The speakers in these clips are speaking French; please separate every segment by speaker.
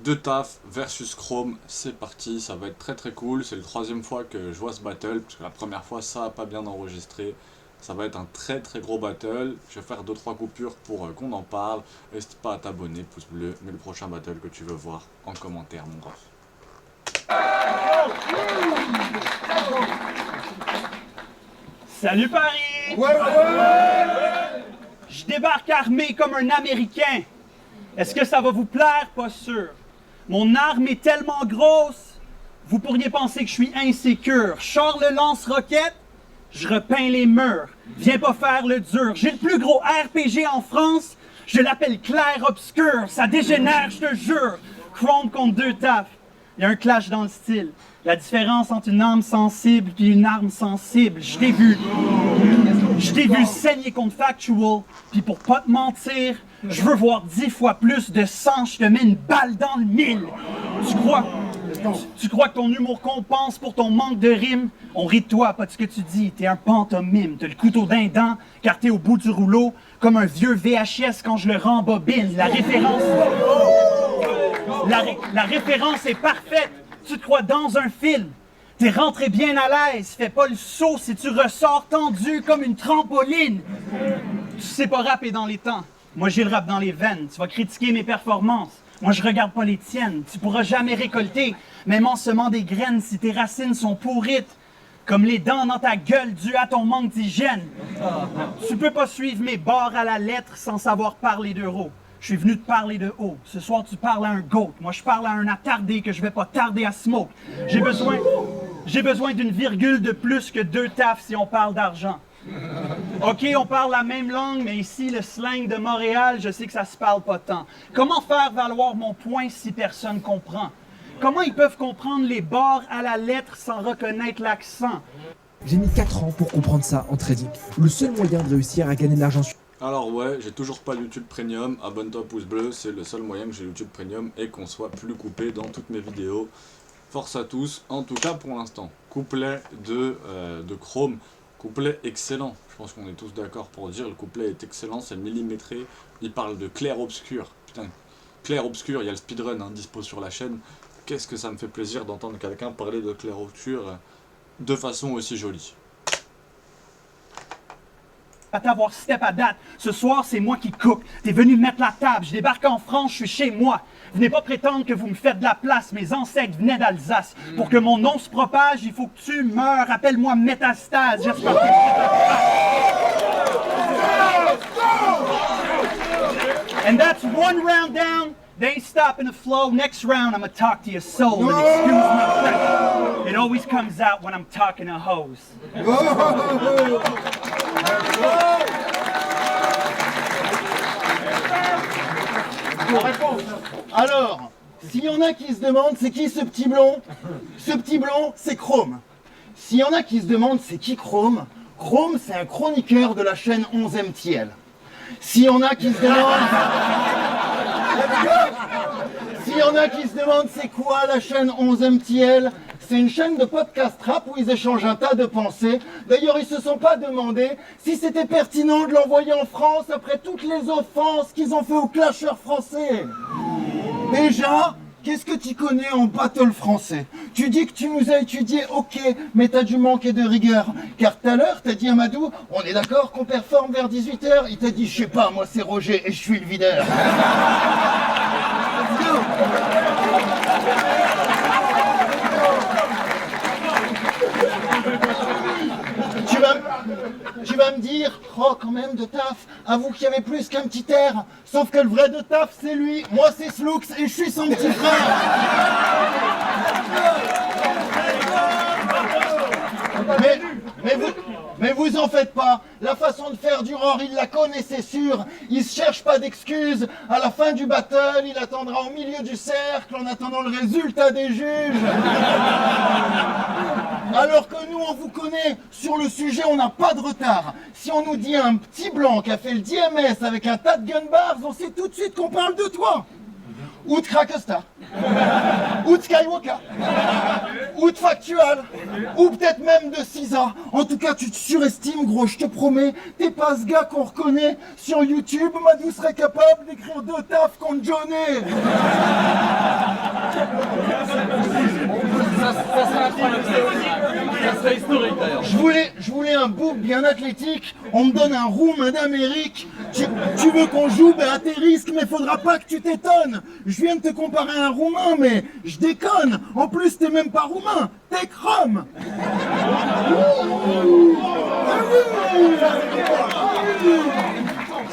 Speaker 1: De Taf versus Chrome, c'est parti, ça va être très très cool, c'est la troisième fois que je vois ce battle, parce que la première fois ça a pas bien enregistré, ça va être un très très gros battle, je vais faire 2-3 coupures pour qu'on en parle, n'hésite pas à t'abonner, pouce bleu, mais le prochain battle que tu veux voir en commentaire mon ref.
Speaker 2: Salut Paris! Je débarque armé comme un Américain. Est-ce que ça va vous plaire? Pas sûr. Mon arme est tellement grosse, vous pourriez penser que je suis insécure. Charles le lance-roquette, je repeins les murs. Viens pas faire le dur. J'ai le plus gros RPG en France, je l'appelle clair-obscur. Ça dégénère, je te jure. Chrome contre 2 Taf. Il y a un clash dans le style. La différence entre une arme sensible et une arme sensible. Je t'ai vu saigner contre Factual, puis pour pas te mentir, je veux voir 10 fois plus de sang, je te mets une balle dans le mille. Tu crois que ton humour compense pour ton manque de rime? On rit de toi, pas de ce que tu dis, t'es un pantomime. T'as le couteau d'un dent, car t'es au bout du rouleau, comme un vieux VHS quand je le rembobine. La référence est parfaite. Tu te crois dans un film. T'es rentré bien à l'aise, fais pas le saut si tu ressors tendu comme une trampoline. Tu sais pas rapper dans les temps. Moi j'ai le rap dans les veines. Tu vas critiquer mes performances. Moi je regarde pas les tiennes. Tu pourras jamais récolter, même en semant des graines si tes racines sont pourrites. Comme les dents dans ta gueule dû à ton manque d'hygiène. Tu peux pas suivre mes barres à la lettre sans savoir parler d'euros. Je suis venu te parler de haut. Ce soir, tu parles à un goat. Moi, je parle à un attardé que je vais pas tarder à smoke. J'ai besoin d'une virgule de plus que 2 Taf si on parle d'argent. OK, on parle la même langue, mais ici, le slang de Montréal, je sais que ça se parle pas tant. Comment faire valoir mon point si personne comprend? Comment ils peuvent comprendre les barres à la lettre sans reconnaître l'accent?
Speaker 3: J'ai mis 4 ans pour comprendre ça en trading. Le seul moyen de réussir à gagner de l'argent sur...
Speaker 1: Alors ouais, j'ai toujours pas YouTube Premium, abonne-toi pouce bleu, c'est le seul moyen que j'ai YouTube Premium et qu'on soit plus coupé dans toutes mes vidéos. Force à tous, en tout cas pour l'instant. Couplet de Chrome, couplet excellent. Je pense qu'on est tous d'accord pour dire le couplet est excellent, c'est millimétré. Il parle de clair-obscur. Putain, clair-obscur, il y a le speedrun dispo sur la chaîne. Qu'est-ce que ça me fait plaisir d'entendre quelqu'un parler de clair-obscur de façon aussi jolie.
Speaker 2: À t'avoir step à date. Ce soir, c'est moi qui cook. T'es venu mettre la table. Je débarque en France, je suis chez moi. Venez pas prétendre que vous me faites de la place. Mes ancêtres venaient d'Alsace. Pour que mon nom se propage, il faut que tu meurs. Appelle-moi Métastase. J'espère que And that's one round down. They ain't stopping the flow. Next round, I'm gonna talk to your soul. And excuse my French. It always comes out when I'm talking to hoes.
Speaker 4: Alors, s'il y en a qui se demandent c'est qui ce petit blond? Ce petit blond, c'est Chrome. S'il y en a qui se demandent c'est qui Chrome? Chrome, c'est un chroniqueur de la chaîne 11MTL. S'il y en a qui se demandent... S'il y en a qui se demandent c'est quoi la chaîne 11MTL, c'est une chaîne de podcast rap où ils échangent un tas de pensées. D'ailleurs, ils se sont pas demandé si c'était pertinent de l'envoyer en France après toutes les offenses qu'ils ont fait aux clasheurs français. Déjà, qu'est-ce que tu connais en battle français? Tu dis que tu nous as étudié, ok, mais t'as dû manquer de rigueur. Car tout à l'heure, t'as dit à Madou, on est d'accord qu'on performe vers 18h? Il t'a dit, je sais pas, moi c'est Roger et je suis le videur. Tu vas me dire, oh quand même de Taf, avoue qu'il y avait plus qu'un petit air. Sauf que le vrai de Taf c'est lui, moi c'est Slooks et je suis son petit frère. Mais vous en faites pas, la façon de faire du Roar, il la connaît c'est sûr. Il se cherche pas d'excuses, à la fin du battle, il attendra au milieu du cercle en attendant le résultat des juges. Alors que nous on vous connaît, sur le sujet on n'a pas de retard. Si on nous dit un petit blanc qui a fait le DMS avec un tas de gun bars, on sait tout de suite qu'on parle de toi. Ou de Krakesta, ou de Skywalker, ou de Factual, ou peut-être même de Cisa. En tout cas, tu te surestimes, gros, je te promets. T'es pas ce gars qu'on reconnaît sur YouTube. Madou serait capable d'écrire 2 Taf contre Johnny. Je voulais un bouc bien athlétique, on me donne un roumain d'Amérique. Tu veux qu'on joue, ben à tes risques, mais faudra pas que tu t'étonnes. Je viens de te comparer à un roumain, mais je déconne. En plus, t'es même pas roumain, t'es Chrome.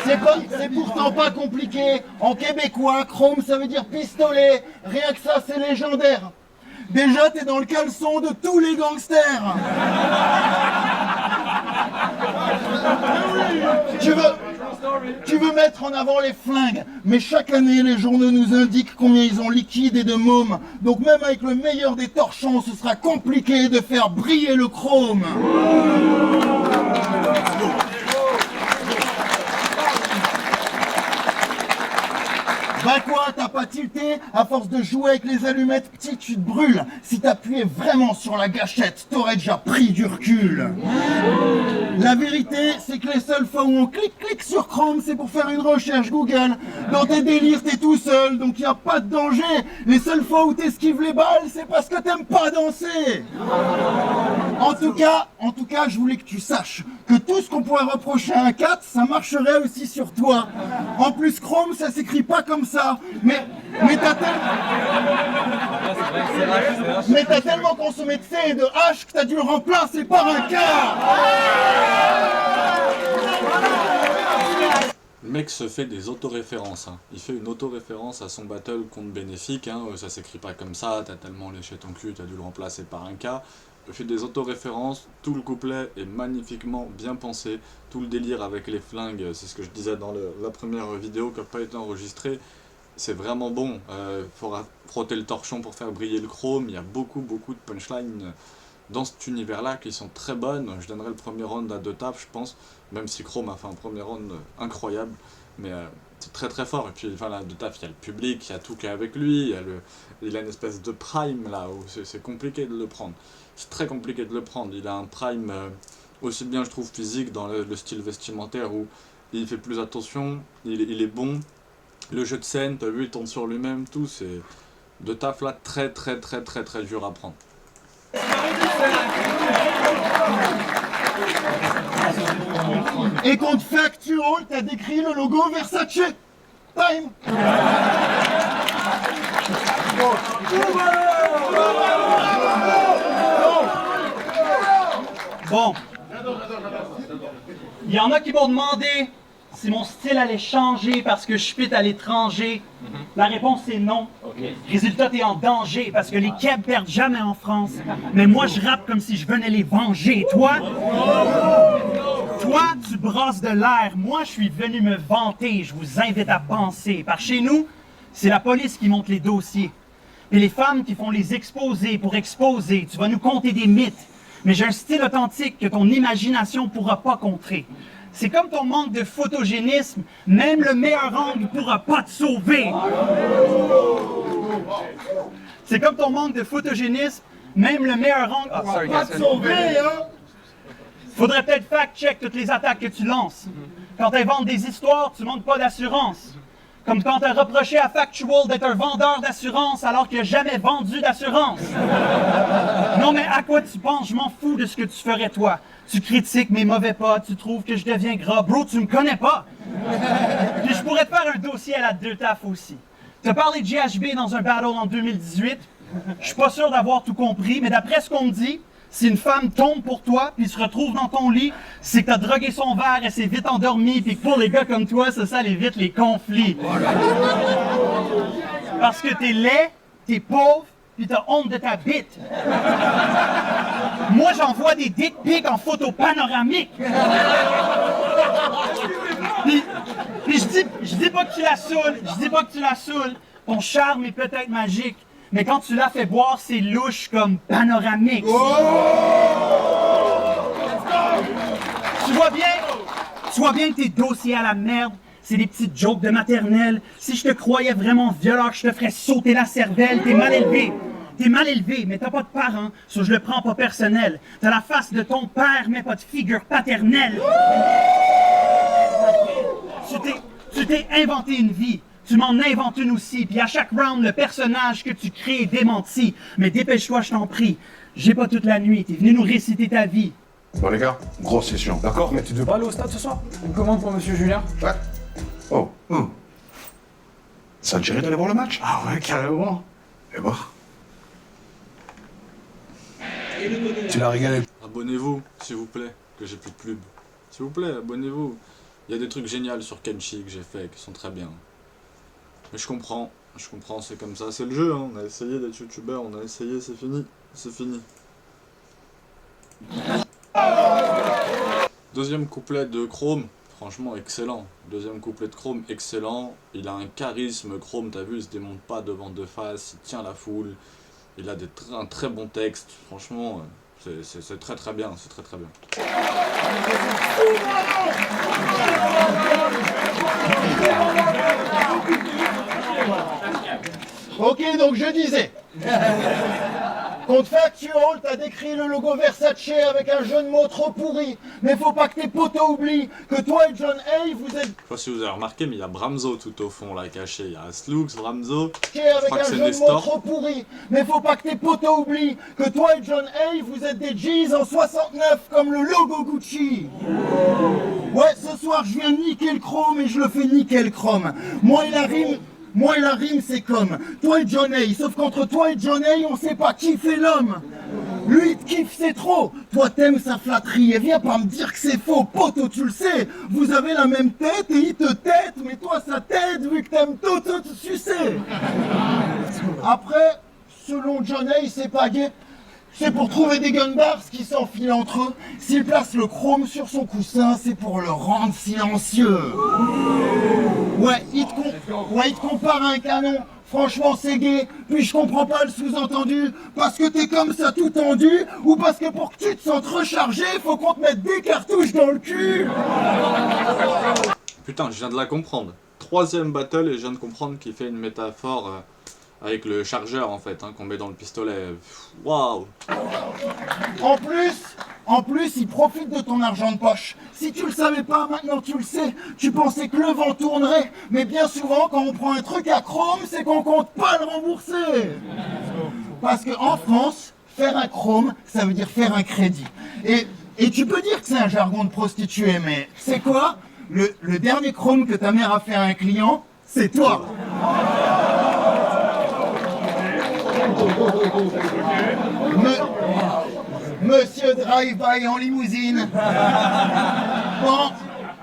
Speaker 4: C'est pourtant pas compliqué. En québécois, Chrome ça veut dire pistolet. Rien que ça, c'est légendaire. Déjà, t'es dans le caleçon de tous les gangsters. Tu veux mettre en avant les flingues, mais chaque année, les journaux nous indiquent combien ils ont liquide et de mômes. Donc même avec le meilleur des torchons, ce sera compliqué de faire briller le chrome. Bah quoi, t'as pas tilté? À force de jouer avec les allumettes, petit, tu te brûles. Si t'appuyais vraiment sur la gâchette, t'aurais déjà pris du recul. La vérité, c'est que les seules fois où on clique sur Chrome, c'est pour faire une recherche Google. Dans tes délires, t'es tout seul, donc y a pas de danger. Les seules fois où t'esquives les balles, c'est parce que t'aimes pas danser. En tout cas, je voulais que tu saches que tout ce qu'on pourrait reprocher à un 4, ça marcherait aussi sur toi. En plus, Chrome, ça s'écrit pas comme ça. Mais t'as tellement consommé de C et de H que t'as dû le remplacer par un K.
Speaker 1: Le mec se fait des autoréférences, hein. Il fait une autoréférence à son battle contre Bénéfique, hein. Ça s'écrit pas comme ça, t'as tellement léché ton cul, t'as dû le remplacer par un K. Il fait des autoréférences, tout le couplet est magnifiquement bien pensé, tout le délire avec les flingues, c'est ce que je disais dans la première vidéo qui n'a pas été enregistrée, c'est vraiment bon. Faudra frotter le torchon pour faire briller le chrome, il y a beaucoup de punchlines dans cet univers-là qui sont très bonnes. Je donnerai le premier round à 2 tapes, je pense, même si Chrome a fait un premier round incroyable, mais c'est très très fort. Et puis enfin, là, 2 tapes, il y a le public, il y a tout qui est avec lui, il a une espèce de prime là où c'est compliqué de le prendre. C'est très compliqué de le prendre. Il a un prime aussi bien, je trouve, physique dans le style vestimentaire où il fait plus attention, il est bon. Le jeu de scène, t'as vu, il tourne sur lui-même, tout, c'est 2 taf là très dur à prendre.
Speaker 4: Et contre Factual, t'as décrit le logo Versace. Time.
Speaker 2: Bon. Il y en a qui m'ont demandé si mon style allait changer parce que je fit à l'étranger. La réponse est non. Résultat, t'es en danger parce que les Keb perdent jamais en France. Mais moi, je rappe comme si je venais les venger. Toi, tu brasses de l'air. Moi, je suis venu me vanter. Je vous invite à penser. Par chez nous, c'est la police qui monte les dossiers. Et les femmes qui font les exposés pour exposer. Tu vas nous conter des mythes. Mais j'ai un style authentique que ton imagination pourra pas contrer. C'est comme ton manque de photogénisme, même le meilleur angle pourra pas te sauver. C'est comme ton manque de photogénisme, même le meilleur angle pourra pas te sauver, hein? Faudrait peut-être fact-check toutes les attaques que tu lances. Quand tu inventes des histoires, tu manques pas d'assurance. Comme quand t'as reproché à Factual d'être un vendeur d'assurance alors qu'il n'a jamais vendu d'assurance. Non mais à quoi tu penses? Je m'en fous de ce que tu ferais toi. Tu critiques mes mauvais pas, tu trouves que je deviens gras. Bro, tu me connais pas. Puis je pourrais te faire un dossier à la 2 taf aussi. T'as parlé de GHB dans un battle en 2018. Je suis pas sûr d'avoir tout compris, mais d'après ce qu'on me dit, si une femme tombe pour toi puis se retrouve dans ton lit, c'est que t'as drogué son verre, elle s'est vite endormie, puis que pour les gars comme toi, ça évite les conflits. Parce que t'es laid, t'es pauvre, puis t'as honte de ta bite. Moi, j'envoie des dick pics en photo panoramique. Puis je dis pas que tu la saoules, ton charme est peut-être magique. Mais quand tu la fais boire, c'est louche comme panoramique. Oh! Tu vois bien que tes dossiers à la merde, c'est des petites jokes de maternelle. Si je te croyais vraiment violeur, je te ferais sauter la cervelle. T'es mal élevé, mais t'as pas de parents, so je le prends pas personnel. T'as la face de ton père, mais pas de figure paternelle. Tu t'es inventé une vie. Tu m'en inventes une aussi, puis à chaque round, le personnage que tu crées est démenti. Mais dépêche-toi, je t'en prie. J'ai pas toute la nuit, t'es venu nous réciter ta vie.
Speaker 5: Bon les gars, grosse session, d'accord?
Speaker 6: Mais tu devais pas aller au stade ce soir? Une commande pour Monsieur Julien?
Speaker 5: Ouais. Oh, ça te dirait d'aller voir le match?
Speaker 6: Ah ouais, carrément.
Speaker 5: Et bah.
Speaker 6: Tu l'as régalé.
Speaker 1: Abonnez-vous, s'il vous plaît, que j'ai plus de pub. S'il vous plaît, abonnez-vous. Il y a des trucs géniaux sur Kenshi que j'ai fait, qui sont très bien. Mais je comprends, c'est comme ça, c'est le jeu, hein. On a essayé d'être youtubeur, on a essayé, c'est fini, c'est fini. Deuxième couplet de Chrome, franchement excellent. Deuxième couplet de Chrome, excellent. Il a un charisme, Chrome, t'as vu, il se démonte pas devant deux faces, il tient la foule. Il a un très bon texte, franchement, c'est très très bien, c'est très très bien.
Speaker 4: Ok, donc je disais. Contre Factual, t'as décrit le logo Versace avec un jeu de mots trop pourri. Mais faut pas que tes potos oublient que toi et John Hay, vous êtes...
Speaker 1: Je sais pas si vous avez remarqué, mais il y a Bramzo tout au fond là caché. Il y a Slooks, Bramzo.
Speaker 4: avec
Speaker 1: crois que
Speaker 4: un
Speaker 1: c'est
Speaker 4: jeu de mots
Speaker 1: Nestor.
Speaker 4: trop pourri. Mais faut pas que tes potos oublient que toi et John Hay, vous êtes des G's en 69 comme le logo Gucci. Ouais, ce soir je viens niquer le chrome et je le fais niquer le chrome. Moi et la rime, c'est comme toi et John Hay, sauf qu'entre toi et John Hay, on sait pas qui fait l'homme. Lui, il te kiffe, c'est trop. Toi, t'aimes sa flatterie. Et viens pas me dire que c'est faux. Poto, tu le sais. Vous avez la même tête et il te tête. Mais toi, ça t'aide vu que t'aimes tout te sucer. Après, selon John Hay, c'est pas gay. C'est pour trouver des gun bars qui s'enfilent entre eux. S'il place le chrome sur son coussin, c'est pour le rendre silencieux. Ouais, il te compare à un canon. Franchement, c'est gay. Puis je comprends pas le sous-entendu. Parce que t'es comme ça tout tendu. Ou parce que pour que tu te sentes rechargé, faut qu'on te mette des cartouches dans le cul.
Speaker 1: Putain, je viens de la comprendre. Troisième battle et je viens de comprendre qu'il fait une métaphore avec le chargeur en fait, hein, qu'on met dans le pistolet. Waouh!
Speaker 4: En plus, il profite de ton argent de poche. Si tu le savais pas, maintenant tu le sais. Tu pensais que le vent tournerait. Mais bien souvent, quand on prend un truc à chrome, c'est qu'on compte pas le rembourser. Parce qu'en France, faire un chrome, ça veut dire faire un crédit. Et tu peux dire que c'est un jargon de prostituée, mais c'est quoi? Le dernier chrome que ta mère a fait à un client, c'est toi. Monsieur Drive-by en limousine.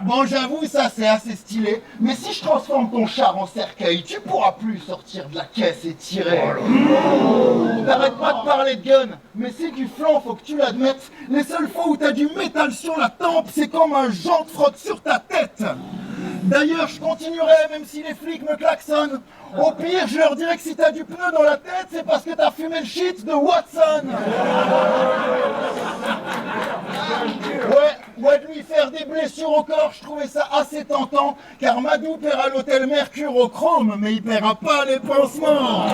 Speaker 4: Bon, j'avoue, ça c'est assez stylé. Mais si je transforme ton char en cercueil, tu pourras plus sortir de la caisse et tirer. T'arrêtes pas de parler de gun, mais c'est du flanc, faut que tu l'admettes. Les seules fois où t'as du métal sur la tempe, c'est comme un jante frotte sur ta tête. D'ailleurs, je continuerai même si les flics me klaxonnent. Au pire, je leur dirais que si t'as du pneu dans la tête, c'est parce que t'as fumé le shit de Watson. Ouais, de lui faire des blessures au corps, je trouvais ça assez tentant, car Madou paiera l'hôtel Mercure au chrome, mais il paiera pas les pansements.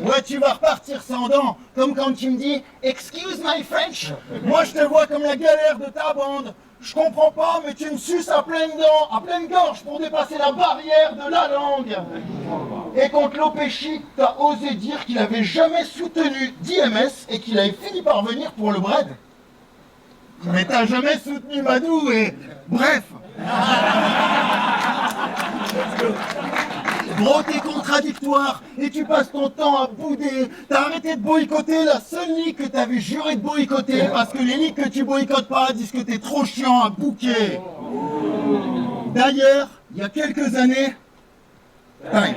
Speaker 4: Ouais, tu vas repartir sans dents, comme quand tu me dis « Excuse my French ». Moi, je te vois comme la galère de ta bande. Je comprends pas, mais tu me suces à pleines dents, à pleine gorge pour dépasser la barrière de la langue. Et contre l'Opéchi, t'as osé dire qu'il avait jamais soutenu d'IMS et qu'il avait fini par venir pour le bread. Mais t'as jamais soutenu Madou et... Bref. Gros, t'es contradictoire et tu passes ton temps à bouder. T'as arrêté de boycotter la seule ligue que t'avais juré de boycotter parce que les ligues que tu boycottes pas disent que t'es trop chiant à bouquer. D'ailleurs, il y a quelques années... Pareil.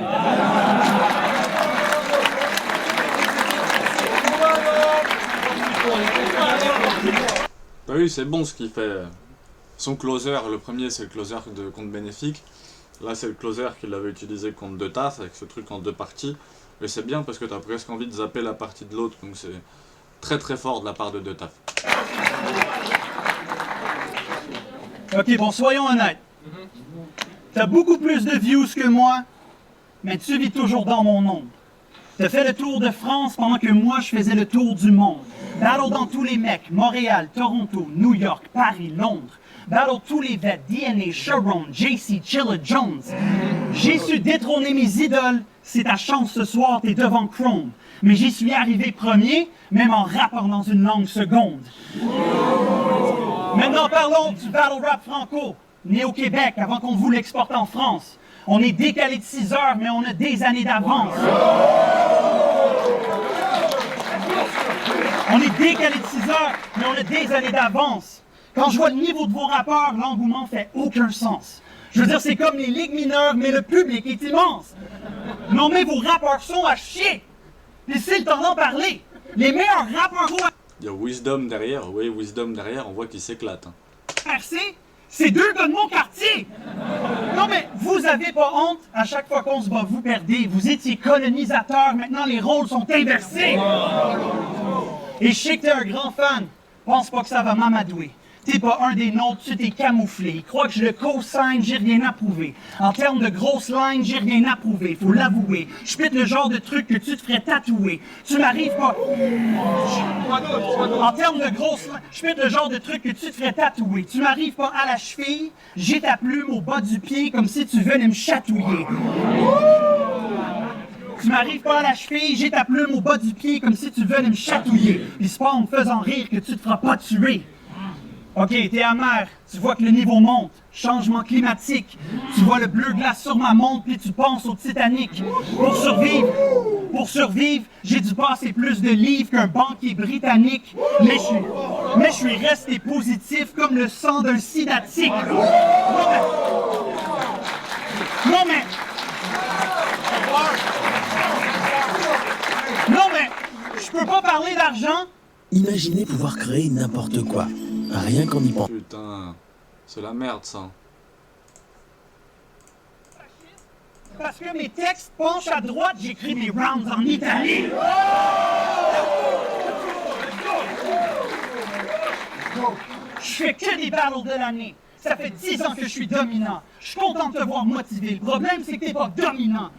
Speaker 1: Bah oui, c'est bon ce qu'il fait. Son closer, le premier c'est le closer de compte bénéfique. Là c'est le closer qu'il avait utilisé contre deux tasses avec ce truc en deux parties. Et c'est bien parce que t'as presque envie de zapper la partie de l'autre, donc c'est très très fort de la part de deux taf.
Speaker 2: Ok, bon, soyons honnêtes. T'as beaucoup plus de views que moi, mais tu vis toujours dans mon ombre. T'as fait le tour de France pendant que moi, je faisais le tour du monde. Battle dans tous les mecs, Montréal, Toronto, New York, Paris, Londres. Battle tous les vets, DNA, Sharon, JC, Chilla Jones. J'ai su détrôner mes idoles. C'est ta chance ce soir, t'es devant Chrome. Mais j'y suis arrivé premier, même en rappant dans une langue seconde. Maintenant, parlons du battle rap franco. Né au Québec avant qu'on vous l'exporte en France. On est décalé de 6 heures, mais on a des années d'avance. On est décalé de 6 heures, mais on a des années d'avance. Quand je vois le niveau de vos rappeurs, l'engouement fait aucun sens. Je veux dire, c'est comme les ligues mineures, mais le public est immense. Non, mais vos rappeurs sont à chier. Puis c'est le temps d'en parler. Les meilleurs rappeurs
Speaker 1: Il y a Wisdom derrière, oui, Wisdom derrière, on voit qu'il s'éclate. Hein.
Speaker 2: RC, c'est 2 gars de mon quartier. Non, mais vous avez pas honte? À chaque fois qu'on se bat, vous perdez. Vous étiez colonisateur, maintenant les rôles sont inversés. Et je sais que t'es un grand fan. Pense pas que ça va m'amadouer. T'es pas un des nôtres, tu t'es camouflé. Il croit que je le co-signe, j'ai rien à prouver. En termes de grosses lines, j'ai rien à prouver, faut l'avouer. Je pète le genre de truc que tu te ferais tatouer. Tu m'arrives pas... En termes de grosses lines, je pète le genre de truc que tu te ferais tatouer. Tu m'arrives pas à la cheville, j'ai ta plume au bas du pied comme si tu venais me chatouiller. Tu m'arrives pas à la cheville, j'ai ta plume au bas du pied comme si tu venais me chatouiller. Puis c'est pas en me faisant rire que tu te feras pas tuer. Ok, t'es amer, tu vois que le niveau monte, changement climatique, tu vois le bleu glace sur ma montre puis tu penses au Titanic. Pour survivre, j'ai dû passer plus de livres qu'un banquier britannique, mais je suis resté positif comme le sang d'un sidatique. Non mais, je peux pas parler d'argent.
Speaker 7: Imaginez pouvoir créer n'importe quoi, rien qu'en y pensant.
Speaker 1: Putain, c'est la merde ça.
Speaker 2: Parce que mes textes penchent à droite, j'écris mes rounds en Italie. Je fais que des battles de l'année. Ça fait 10 ans que je suis dominant. Je suis content de te voir motivé. Le problème, c'est que t'es pas dominant.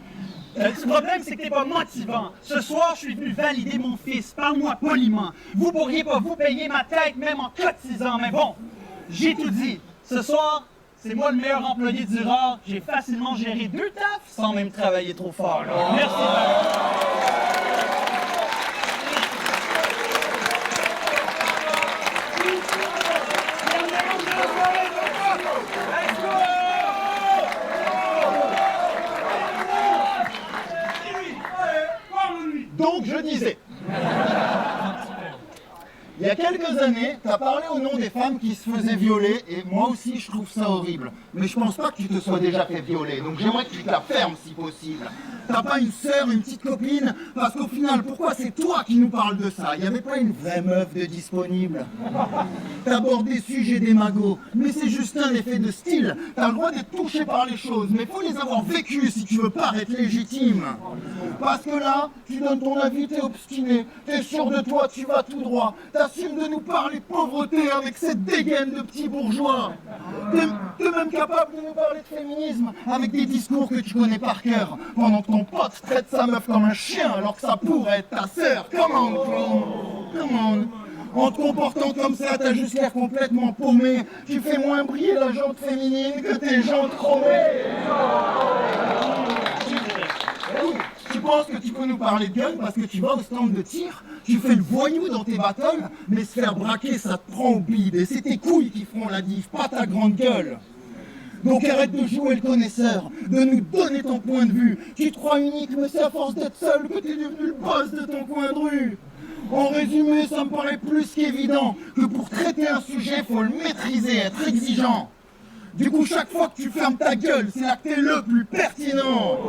Speaker 2: Le problème, c'est que t'es pas motivant. Ce soir, je suis venu valider mon fils. Parle-moi poliment. Vous pourriez pas vous payer ma tête, même en cotisant. Mais bon, j'ai tout dit. Ce soir, c'est moi le meilleur employé du rare. J'ai facilement géré 2 tafs sans même travailler trop fort. Merci.
Speaker 4: Donc je disais, il y a quelques années, tu as parlé au nom des femmes qui se faisaient violer, et moi aussi je trouve ça horrible. Mais je pense pas que tu te sois déjà fait violer, donc j'aimerais que tu te la fermes si possible. T'as pas une sœur, une petite copine? Parce qu'au final, pourquoi c'est toi qui nous parles de ça? Il y avait pas une vraie meuf de disponible? T'abordes des sujets des magots, mais c'est juste un effet de style. T'as le droit d'être touché par les choses, mais faut les avoir vécues si tu veux paraître légitime. Parce que là, tu donnes ton avis, t'es obstiné, t'es sûr de toi, tu vas tout droit. T'assumes de nous parler pauvreté avec cette dégaine de petits bourgeois. T'es même capable de nous parler de féminisme avec des discours que tu connais par cœur, pendant que ton pote traite sa meuf comme un chien alors que ça pourrait être ta sœur. Come on. En te comportant comme ça, t'as juste l'air complètement paumé. Tu fais moins briller la jante féminine que tes jantes chromées. Tu penses que tu peux nous parler de gun parce que tu vas au stand de tir, tu fais le voyou dans tes battles, mais se faire braquer, ça te prend au bide. Et c'est tes couilles qui feront la diff, pas ta grande gueule. Donc arrête de jouer le connaisseur, de nous donner ton point de vue. Tu te crois unique, mais c'est à force d'être seul que t'es devenu le boss de ton coin de rue. En résumé, ça me paraît plus qu'évident que pour traiter un sujet, faut le maîtriser, être exigeant. Du coup, chaque fois que tu fermes ta gueule, c'est là que t'es le plus pertinent.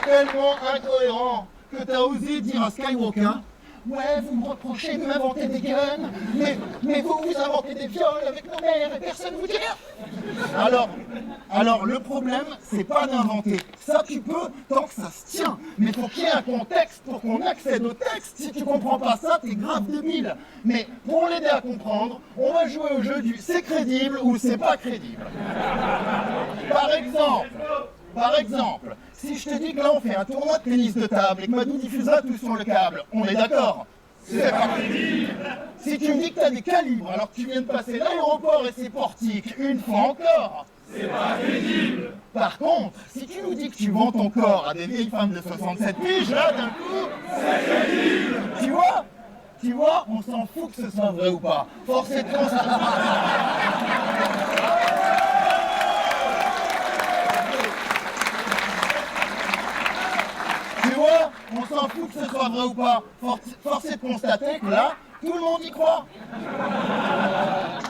Speaker 4: Tellement incohérent que t'as osé dire à Skywalker: Ouais, vous me reprochez de m'inventer des guns, mais vous inventez des viols avec nos mères et personne vous dit rien. Alors le problème, c'est pas d'inventer. Ça tu peux tant que ça se tient. Mais faut qu'il y ait un contexte pour qu'on accède au texte. Si tu comprends pas ça, t'es grave débile. Mais pour l'aider à comprendre, on va jouer au jeu du c'est crédible ou c'est pas crédible. Par exemple, si je te dis que là on fait un tournoi de tennis de table et que Madou diffusera tout sur le câble, on est d'accord? C'est pas crédible. Si tu me dis que t'as des calibres alors que tu viens de passer l'aéroport et ses portiques une fois encore, c'est pas crédible. Par contre, si tu nous dis que tu vends ton corps à des vieilles femmes de 67 piges, là d'un coup, c'est crédible. Tu vois, on s'en fout que ce soit vrai ou pas. Force est de constater. Tu vois, on s'en fout que ce soit vrai ou pas. Force est de constater que là, tout le monde y croit.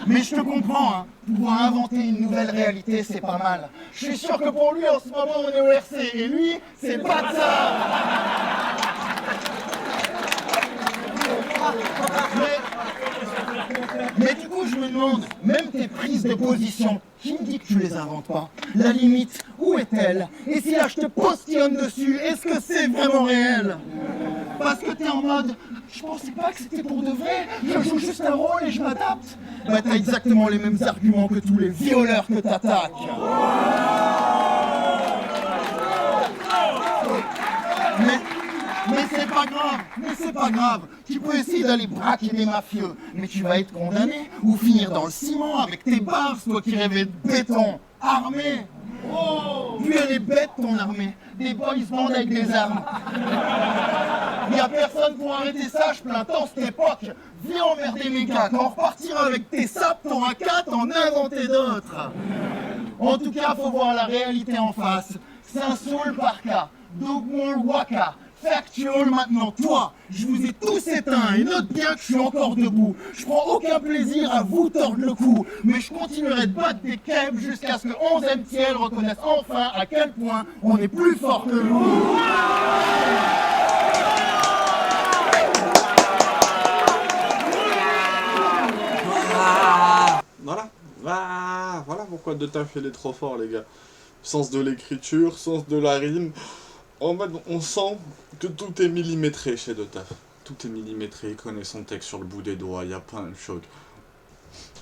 Speaker 4: Mais je te comprends, hein. Pouvoir inventer une nouvelle réalité, c'est pas mal. Je suis sûr que pour lui, en ce moment, on est au RC. Et lui, c'est pas de ça. Mais du coup, je me demande, même tes prises de position, qui me dit que tu les inventes pas? La limite, où est-elle? Et si là je te postillonne dessus, est-ce que c'est vraiment réel? Parce que t'es en mode, je pensais pas que c'était pour de vrai, je joue juste un rôle et je m'adapte. Bah t'as exactement les mêmes arguments que tous les violeurs que t'attaques. Mais c'est pas grave, tu peux essayer d'aller braquer des mafieux, mais tu vas être condamné ou finir dans le ciment avec tes barres, toi qui rêvais de béton, armé. Puis elle est bête ton armée, des boys bandes avec des armes. Y a personne pour arrêter ça, je plains tant cette époque. Viens emmerder mes gars, quand on repartira avec tes sapes, t'auras qu'à t'en inventer d'autres. En tout cas, faut voir la réalité en face. C'est un soul par cas, Dogmore Waka. Factual maintenant, toi, je vous ai tous éteints et note bien que je suis encore debout. Je prends aucun plaisir à vous tordre le cou, mais je continuerai de battre des kebs jusqu'à ce que 11e Tiel reconnaisse enfin à quel point on est plus fort que vous.
Speaker 1: Voilà pourquoi De Taf il est trop fort les gars. Sens de l'écriture, sens de la rime. En fait, on sent que tout est millimétré chez De Taf. Tout est millimétré, il connaît son texte sur le bout des doigts, il n'y a pas un choc.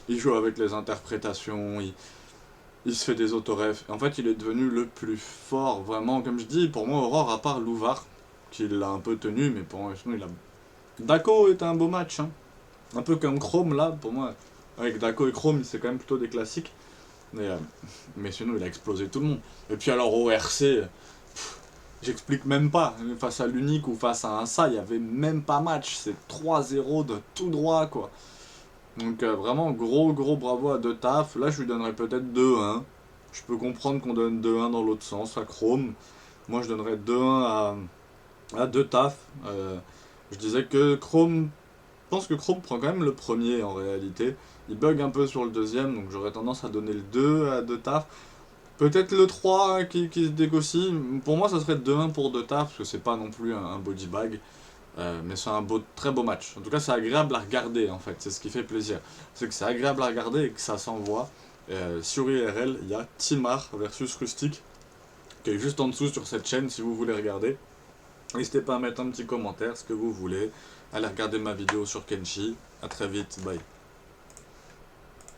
Speaker 1: Il joue avec les interprétations, il se fait des autorefs. En fait, il est devenu le plus fort, vraiment. Comme je dis, pour moi, Aurore, à part Louvard, qui l'a un peu tenu, mais pour moi, sinon, il a... Dako est un beau match, hein. Un peu comme Chrome, là, pour moi. Avec Dako et Chrome, c'est quand même plutôt des classiques. Mais sinon, il a explosé tout le monde. Et puis alors, au RC... J'explique même pas, face à l'unique ou face à un ça, il n'y avait même pas match, c'est 3-0 de tout droit quoi. Donc vraiment gros bravo à De Taf, là je lui donnerais peut-être 2-1, je peux comprendre qu'on donne 2-1 dans l'autre sens à Chrome, moi je donnerais 2-1 à De Taf, je disais que Chrome, je pense que Chrome prend quand même le premier en réalité, il bug un peu sur le deuxième, donc j'aurais tendance à donner le 2 à De Taf. Peut-être le 3 qui se négocie. Pour moi, ça serait 2-1 pour De Taf, parce que c'est pas non plus un body bag. Mais c'est un très beau match. En tout cas, c'est agréable à regarder, en fait. C'est ce qui fait plaisir. C'est que c'est agréable à regarder et que ça s'envoie. Sur IRL, il y a Timar versus Rustic, qui est juste en dessous sur cette chaîne, si vous voulez regarder. N'hésitez pas à mettre un petit commentaire, ce que vous voulez. Allez regarder ma vidéo sur Kenshi. A très vite, bye.